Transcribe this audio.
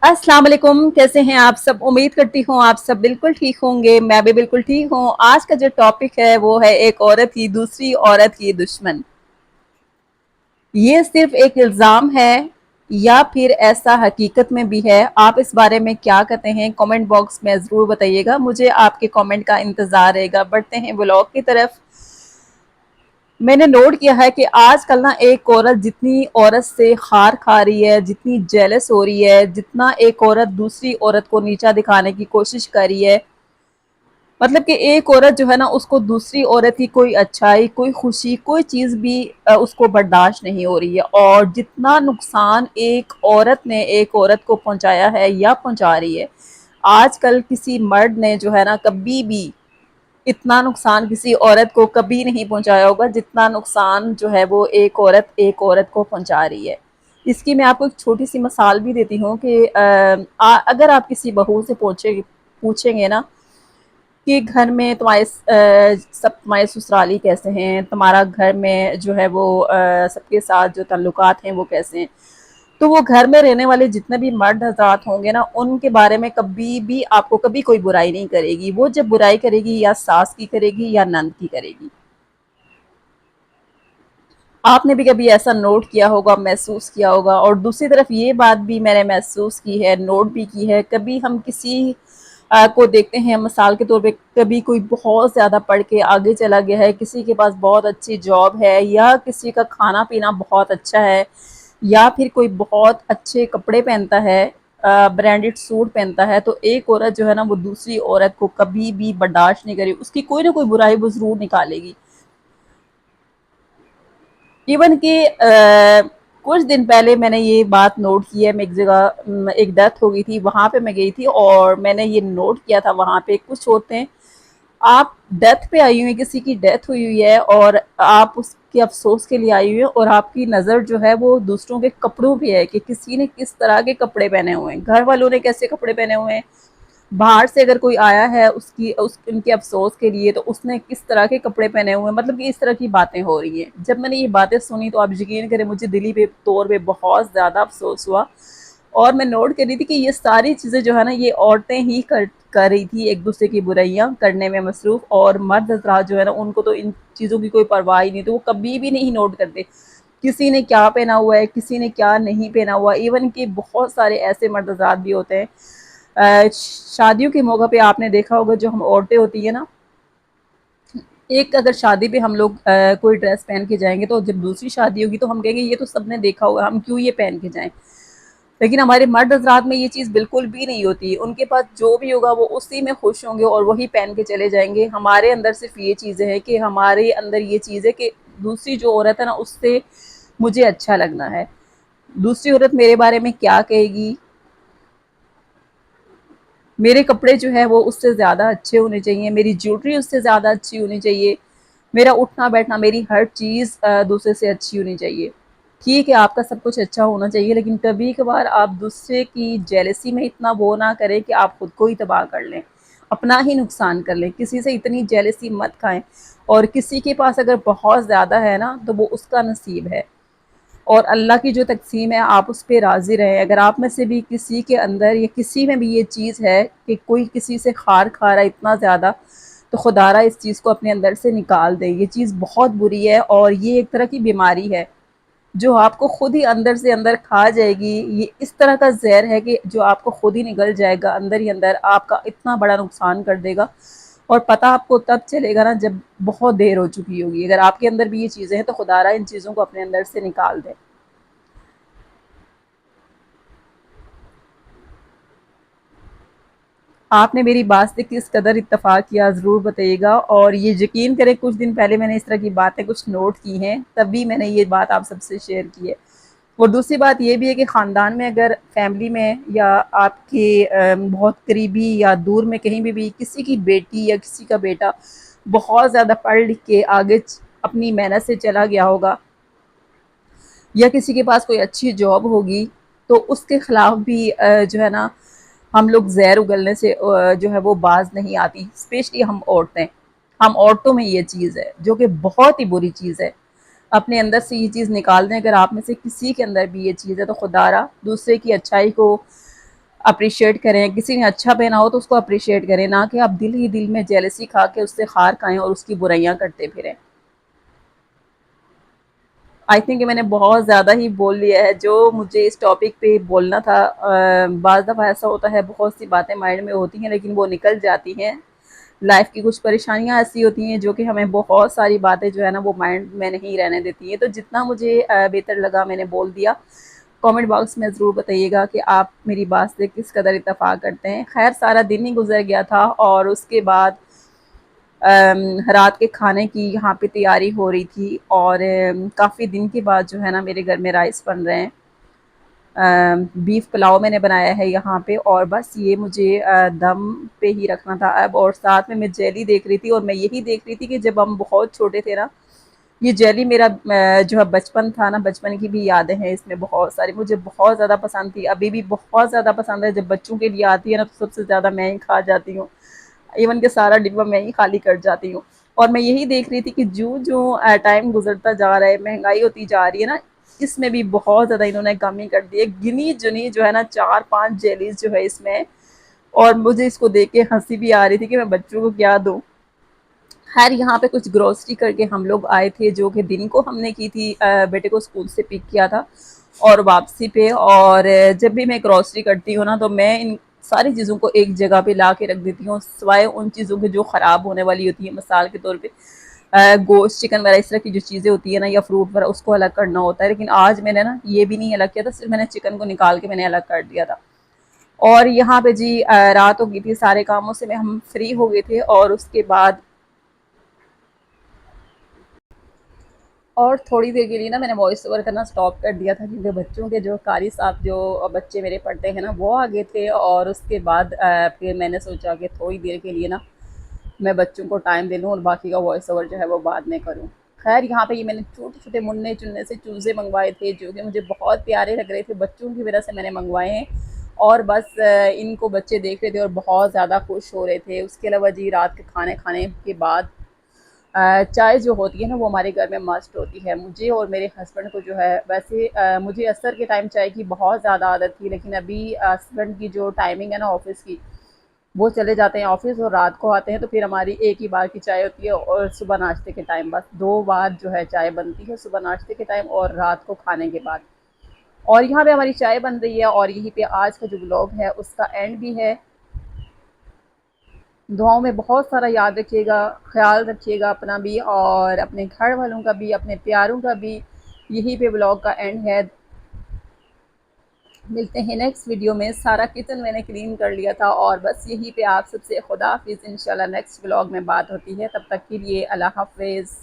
अस्सलाम वालेकुम। कैसे हैं आप सब? उम्मीद करती हूँ आप सब बिल्कुल ठीक होंगे। मैं भी बिल्कुल ठीक हूँ। आज का जो टॉपिक है वो है एक औरत की दूसरी औरत की दुश्मन। ये सिर्फ एक इल्ज़ाम है या फिर ऐसा हकीकत में भी है? आप इस बारे में क्या कहते हैं? कमेंट बॉक्स में ज़रूर बताइएगा। मुझे आपके कमेंट का इंतज़ार रहेगा। बढ़ते हैं व्लॉग की तरफ। मैंने नोट किया है कि आजकल ना एक औरत जितनी औरत से खार खा रही है, जितनी जेलस हो रही है, जितना एक औरत दूसरी औरत को नीचा दिखाने की कोशिश कर रही है, मतलब कि एक औरत जो है ना उसको दूसरी औरत की कोई अच्छाई, कोई खुशी, कोई चीज़ भी उसको बर्दाश्त नहीं हो रही है। और जितना नुकसान एक औरत ने एक औरत को पहुंचाया है या पहुंचा रही है, आजकल किसी मर्द ने जो है ना कभी भी इतना नुकसान किसी औरत को कभी नहीं पहुंचाया होगा जितना नुकसान जो है वो एक औरत को पहुंचा रही है। इसकी मैं आपको एक छोटी सी मिसाल भी देती हूँ कि अगर आप किसी बहू से पूछेंगे ना कि घर में सब तुम्हारे ससुराली कैसे हैं, तुम्हारा घर में जो है वो सबके साथ जो ताल्लुकात हैं वो कैसे हैं, तो वो घर में रहने वाले जितने भी मर्द हजरात होंगे ना उनके बारे में कभी भी आपको कभी कोई बुराई नहीं करेगी। वो जब बुराई करेगी या सास की करेगी या नंद की करेगी। आपने भी कभी ऐसा नोट किया होगा, महसूस किया होगा। और दूसरी तरफ ये बात भी मैंने महसूस की है, नोट भी की है। कभी हम किसी को देखते हैं मिसाल के तौर पे, कभी कोई बहुत ज़्यादा पढ़ के आगे चला गया है, किसी के पास बहुत अच्छी जॉब है या किसी का खाना पीना बहुत अच्छा है या फिर कोई बहुत अच्छे कपड़े पहनता है, ब्रांडेड सूट पहनता है, तो एक औरत जो है ना वो दूसरी औरत को कभी भी बर्दाश्त नहीं करेगी, उसकी कोई ना कोई बुराई वो ज़रूर निकालेगी। इवन कि कुछ दिन पहले मैंने ये बात नोट की है। मैं एक जगह एक डेथ हो गई थी, वहाँ पे मैं गई थी और मैंने ये नोट किया था। वहाँ पे कुछ होते हैं, आप डेथ पे आई हुई हैं, किसी की डेथ हुई हुई है और आप उसके अफसोस के लिए आई हुई है और आपकी नज़र जो है वो दूसरों के कपड़ों पे है कि किसी ने किस तरह के कपड़े पहने हुए हैं, घर वालों ने कैसे कपड़े पहने हुए हैं, बाहर से अगर कोई आया है उनके अफसोस के लिए तो उसने किस तरह के कपड़े पहने हुए हैं, मतलब कि इस तरह की बातें हो रही हैं। जब मैंने ये बातें सुनी तो आप यकीन करें मुझे दिली पे तौर पे बहुत ज़्यादा अफसोस हुआ। और मैं नोट कर रही थी कि ये सारी चीज़ें जो है ना ये औरतें ही कर रही थी, एक दूसरे की बुराइयां करने में मसरूफ़। और मर्द हजरात जो है ना उनको तो इन चीज़ों की कोई परवाह ही नहीं, तो वो कभी भी नहीं नोट करते किसी ने क्या पहना हुआ है, किसी ने क्या नहीं पहना हुआ। इवन कि बहुत सारे ऐसे मर्द हजरात भी होते हैं, शादियों के मौके पे आपने देखा होगा जो हम औरतें होती है ना, एक अगर शादी पे हम लोग कोई ड्रेस पहन के जाएंगे तो जब दूसरी शादी होगी तो हम कहेंगे ये तो सबने देखा होगा, हम क्यों ये पहन के जाएं। लेकिन हमारे मर्द हजरात में ये चीज़ बिल्कुल भी नहीं होती। उनके पास जो भी होगा वो उसी में खुश होंगे और वही पहन के चले जाएंगे। हमारे अंदर सिर्फ ये चीज़ें हैं कि हमारे अंदर ये चीज़ है कि दूसरी जो औरत है ना उससे मुझे अच्छा लगना है, दूसरी औरत मेरे बारे में क्या कहेगी, मेरे कपड़े जो है वो उससे ज़्यादा अच्छे होने चाहिए, मेरी ज्वेलरी उससे ज़्यादा अच्छी होनी चाहिए, मेरा उठना बैठना, मेरी हर चीज़ दूसरे से अच्छी होनी चाहिए। ठीक है, आपका सब कुछ अच्छा होना चाहिए, लेकिन कभी कभार आप दूसरे की जेलसी में इतना वो ना करें कि आप खुद को ही तबाह कर लें, अपना ही नुकसान कर लें। किसी से इतनी जेलसी मत खाएं। और किसी के पास अगर बहुत ज़्यादा है ना तो वो उसका नसीब है और अल्लाह की जो तकसीम है आप उस पर राज़ी रहें। अगर आप में से भी किसी के अंदर या किसी में भी ये चीज़ है कि कोई किसी से खार खा रहा है इतना ज़्यादा, तो खुदारा इस चीज़ को अपने अंदर से निकाल दे। ये चीज़ बहुत बुरी है और ये एक तरह की बीमारी है जो आपको खुद ही अंदर से अंदर खा जाएगी। ये इस तरह का जहर है कि जो आपको खुद ही निगल जाएगा, अंदर ही अंदर आपका इतना बड़ा नुकसान कर देगा। और पता आपको तब चलेगा ना जब बहुत देर हो चुकी होगी। अगर आपके अंदर भी ये चीज़ें हैं तो खुदारा इन चीज़ों को अपने अंदर से निकाल दे। आपने मेरी बात से किस कदर इत्तेफाक किया ज़रूर बताइएगा। और ये यकीन करें कुछ दिन पहले मैंने इस तरह की बातें कुछ नोट की हैं, तभी मैंने ये बात आप सबसे शेयर की है। और दूसरी बात ये भी है कि ख़ानदान में अगर फैमिली में या आपके बहुत करीबी या दूर में कहीं भी किसी की बेटी या किसी का बेटा बहुत ज़्यादा पढ़ लिख के आगे अपनी मेहनत से चला गया होगा या किसी के पास कोई अच्छी जॉब होगी, तो उसके खिलाफ भी जो है ना हम लोग जहर उगलने से जो है वो बाज नहीं आती। स्पेशली हम औरतें, हम औरतों में ये चीज़ है जो कि बहुत ही बुरी चीज़ है। अपने अंदर से ये चीज़ निकाल दें। अगर आप में से किसी के अंदर भी ये चीज़ है तो खुदारा दूसरे की अच्छाई को اپریشیٹ کریں، کسی نے اچھا پہنا ہو تو اس کو اپریشیٹ کریں، نہ کہ آپ دل ہی دل میں جیلسی کھا کے اس سے خار کھائیں اور اس کی برائیاں کرتے پھریں۔ آئی تھنک کہ میں نے بہت زیادہ ہی بول لیا ہے جو مجھے اس ٹاپک پہ بولنا تھا۔ بعض دفعہ ایسا ہوتا ہے بہت سی باتیں مائنڈ میں ہوتی ہیں لیکن وہ نکل جاتی ہیں، لائف کی کچھ پریشانیاں ایسی ہوتی ہیں جو کہ ہمیں بہت ساری باتیں جو ہے نا وہ مائنڈ میں نہیں رہنے دیتی ہیں، تو جتنا مجھے بہتر لگا میں نے بول دیا۔ کامنٹ باکس میں ضرور بتائیے گا کہ آپ میری بات سے کس قدر اتفاق کرتے ہیں۔ خیر سارا دن ہی گزر گیا تھا اور اس کے بعد رات کے کھانے کی یہاں پہ تیاری ہو رہی تھی، اور کافی دن کے بعد جو ہے نا میرے گھر میں رائس بن رہے ہیں۔ بیف پلاؤ میں نے بنایا ہے یہاں پہ، اور بس یہ مجھے دم پہ ہی رکھنا تھا اب، اور ساتھ میں جیلی دیکھ رہی تھی، اور میں یہی دیکھ رہی تھی کہ جب ہم بہت چھوٹے تھے نا، یہ جیلی میرا جو ہے بچپن تھا نا، بچپن کی بھی یادیں ہیں اس میں بہت ساری، مجھے بہت زیادہ پسند تھی، ابھی بھی بہت زیادہ پسند ہے۔ جب بچوں کے لیے آتی ہے نا تو سب سے زیادہ میں ہی کھا جاتی ہوں، ایون کہ سارا ڈبہ میں ہی خالی کر جاتی ہوں۔ اور میں یہی دیکھ رہی تھی کہ جو ٹائم گزرتا جا رہا ہے، مہنگائی ہوتی جا رہی ہے نا، اس میں بھی بہت زیادہ انہوں نے کمی کر دی ہے، گنی چنی جو ہے نا 4-5 جیلیز جو ہے اس میں، اور مجھے اس کو دیکھ کے ہنسی بھی آ رہی تھی کہ میں بچوں کو کیا دوں۔ خیر یہاں پہ کچھ گروسری کر کے ہم لوگ آئے تھے، جو کہ دن کو ہم نے کی تھی، بیٹے کو اسکول سے پک کیا تھا اور واپسی پہ، اور جب بھی میں گروسری کرتی ہوں نا تو میں ان ساری چیزوں کو ایک جگہ پہ لا کے رکھ دیتی ہوں، سوائے ان چیزوں کے جو خراب ہونے والی ہوتی ہیں، مثال کے طور پہ گوشت چکن وغیرہ اس طرح کی جو چیزیں ہوتی ہیں نا، یا فروٹ وغیرہ، اس کو الگ کرنا ہوتا ہے، لیکن آج میں نے نا یہ بھی نہیں الگ کیا تھا، صرف میں نے چکن کو نکال کے میں نے الگ کر دیا تھا۔ اور یہاں پہ جی رات ہو گئی تھی، سارے کاموں سے ہم فری ہو گئے تھے، اور اس کے بعد اور تھوڑی دیر کے لیے نا میں نے وائس اوور کرنا سٹاپ کر دیا تھا، کیونکہ بچوں کے جو قاری صاحب جو بچے میرے پڑھتے ہیں نا وہ آگے تھے، اور اس کے بعد پھر میں نے سوچا کہ تھوڑی دیر کے لیے نا میں بچوں کو ٹائم دے لوں اور باقی کا وائس اوور جو ہے وہ بعد میں کروں۔ خیر یہاں پہ یہ میں نے چھوٹے چھوٹے مننے چننے سے چوزے منگوائے تھے، جو کہ مجھے بہت پیارے لگ رہے تھے، بچوں کی وجہ سے میں نے منگوائے ہیں، اور بس ان کو بچے دیکھ رہے تھے اور بہت زیادہ خوش ہو رہے تھے۔ اس کے علاوہ جی رات کے کھانے کے بعد چائے جو ہوتی ہے نا وہ ہمارے گھر میں مسٹ ہوتی ہے، مجھے اور میرے ہسبینڈ کو جو ہے، ویسے مجھے عصر کے ٹائم چائے کی بہت زیادہ عادت تھی، لیکن ابھی ہسبینڈ کی جو ٹائمنگ ہے نا آفس کی، وہ چلے جاتے ہیں آفس اور رات کو آتے ہیں، تو پھر ہماری ایک ہی بار کی چائے ہوتی ہے، اور صبح ناشتے کے ٹائم بس 2 بار جو ہے چائے بنتی ہے، صبح ناشتے کے ٹائم اور رات کو کھانے کے بعد۔ اور یہاں پہ ہماری چائے بن رہی ہے، اور یہیں پہ آج کا جو بلاگ ہے اس کا اینڈ بھی ہے۔ دعاؤں میں بہت سارا یاد رکھیے گا، خیال رکھیے گا اپنا بھی اور اپنے گھر والوں کا بھی، اپنے پیاروں کا بھی۔ یہی پہ بلاگ کا اینڈ ہے، ملتے ہیں نیکسٹ ویڈیو میں۔ سارا کچن میں نے کلین کر لیا تھا، اور بس یہی پہ آپ سب سے خدا حافظ، انشاءاللہ نیکسٹ بلاگ میں بات ہوتی ہے، تب تک کے لیے اللہ حافظ۔